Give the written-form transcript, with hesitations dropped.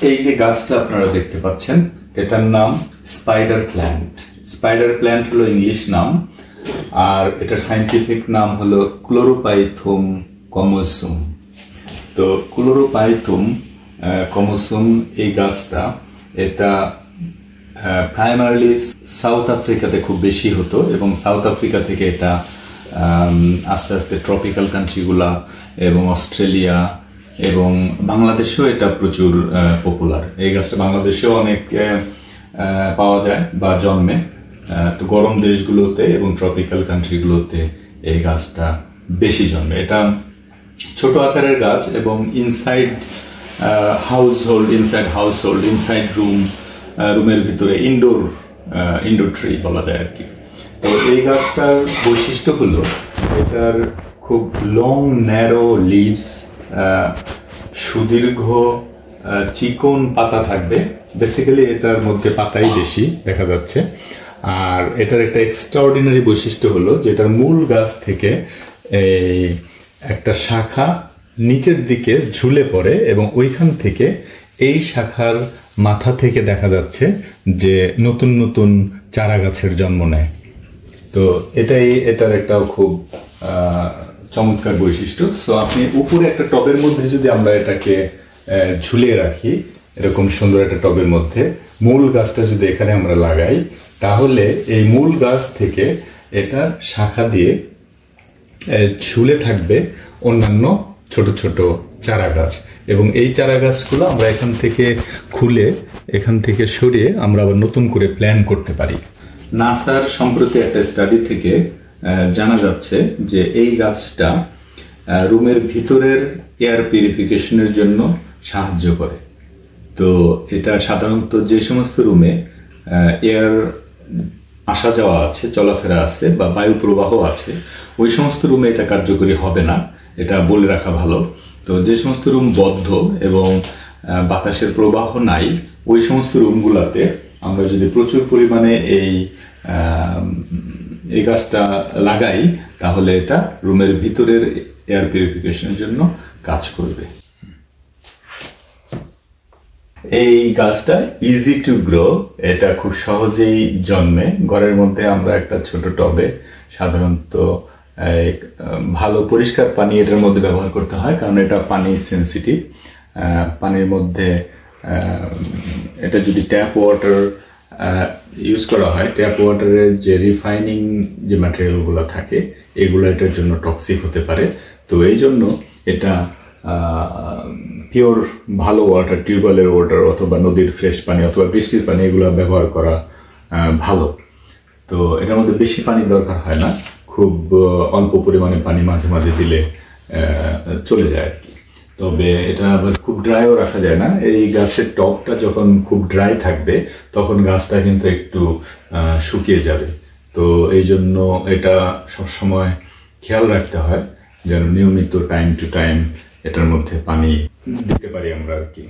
এই যে গাছটা আপনারা দেখতে পাচ্ছেন এটার নাম স্পাইডার প্ল্যান্ট। স্পাইডার প্ল্যান্ট হলো ইংলিশ নাম, আর এটার সায়েন্টিফিক নাম হলো ক্লোরোপাইথুম কমোসুম। তো ক্লোরোপাইথুম কমোসুম এই গাছটা এটা প্রাইমারিলি সাউথ আফ্রিকাতে খুব বেশি হতো এবং সাউথ আফ্রিকা থেকে এটা আস্তে আস্তে ট্রপিক্যাল কান্ট্রিগুলা এবং অস্ট্রেলিয়া এবং বাংলাদেশেও এটা প্রচুর পপুলার। এই গাছটা বাংলাদেশেও অনেক পাওয়া যায় বা জন্মে। তো গরম দেশগুলোতে এবং ট্রপিক্যাল কান্ট্রিগুলোতে এই গাছটা বেশি জন্মে। এটা ছোট আকারের গাছ এবং ইনসাইড হাউসহোল্ড ইনসাইড রুমের ভিতরে ইনডোর ট্রি বলা যায় আর কি। তো এই গাছটার বৈশিষ্ট্য হলো এটার খুব লং ন্যারো লিভস, সুদীর্ঘ চিকন পাতা থাকবে। বেসিক্যালি এটার মধ্যে পাতাই বেশি দেখা যাচ্ছে। আর এটার একটা এক্সট্রাঅর্ডিনারি বৈশিষ্ট্য হলো যে এটার মূল গাছ থেকে এই একটা শাখা নিচের দিকে ঝুলে পড়ে এবং ওইখান থেকে এই শাখার মাথা থেকে দেখা যাচ্ছে যে নতুন নতুন চারা গাছের জন্ম নেয়। তো এটাই এটার একটা খুব চমৎকার বৈশিষ্ট্য। সো আপনি উপরে একটা টবের মধ্যে যদি আমরা এটাকে ঝুলিয়ে রাখি, এরকম সুন্দর একটা টবের মধ্যে মূল গাছটা যদি এখানে আমরা লাগাই, তাহলে এই মূল গাছ থেকে এটা শাখা দিয়ে ঝুলে থাকবে অন্যান্য ছোট ছোট চারা গাছ। এবং এই চারা গাছগুলো আমরা এখান থেকে খুলে এখান থেকে সরিয়ে আমরা আবার নতুন করে প্ল্যান করতে পারি। নাসার সম্প্রতি একটা স্টাডি থেকে জানা যাচ্ছে যে এই গাছটা রুমের ভিতরের এয়ার পিউরিফিকেশনের জন্য সাহায্য করে। তো এটা সাধারণত যে সমস্ত রুমে এয়ার আসা যাওয়া আছে, চলাফেরা আছে বা বায়ু প্রবাহ আছে, ওই সমস্ত রুমে এটা কার্যকরী হবে না, এটা বলে রাখা ভালো। তো যে সমস্ত রুম বদ্ধ এবং বাতাসের প্রবাহ নাই, ওই সমস্ত রুমগুলোতে আমরা যদি প্রচুর পরিমাণে এই গাছটা লাগাই, তাহলে এটা রুমের ভিতরের এয়ার পিউরিফিকেশনের জন্য কাজ করবে। এই গাছটা ইজি টু গ্রো, এটা খুব সহজেই জন্মে। ঘরের মধ্যে আমরা একটা ছোট টবে সাধারণত ভালো পরিষ্কার পানি এটার মধ্যে ব্যবহার করতে হয়, কারণ এটা পানি সেন্সিটিভ। পানির মধ্যে এটা যদি ট্যাপ ওয়াটার ইউজ করা হয়, ট্যাপ ওয়াটারের যে রিফাইনিং যে ম্যাটেরিয়ালগুলো থাকে এগুলো এটার জন্য টক্সিক হতে পারে। তো এই জন্য এটা পিওর ভালো ওয়াটার, টিউবওয়েলের ওয়াটার অথবা নদীর ফ্রেশ পানি অথবা বৃষ্টির পানি এগুলো ব্যবহার করা ভালো। তো এটার মধ্যে বেশি পানি দরকার হয় না, খুব অল্প পরিমাণে পানি মাঝে মাঝে দিলে চলে যায় আর কি। তবে এটা আবার খুব ড্রাইও রাখা যায় না। এই গাছের টপটা যখন খুব ড্রাই থাকবে তখন গাছটা কিন্তু একটু শুকিয়ে যাবে। তো এই জন্য এটা সবসময় খেয়াল রাখতে হয় যেন নিয়মিত টাইম টু টাইম এটার মধ্যে পানি দিতে পারি আমরা আর কি।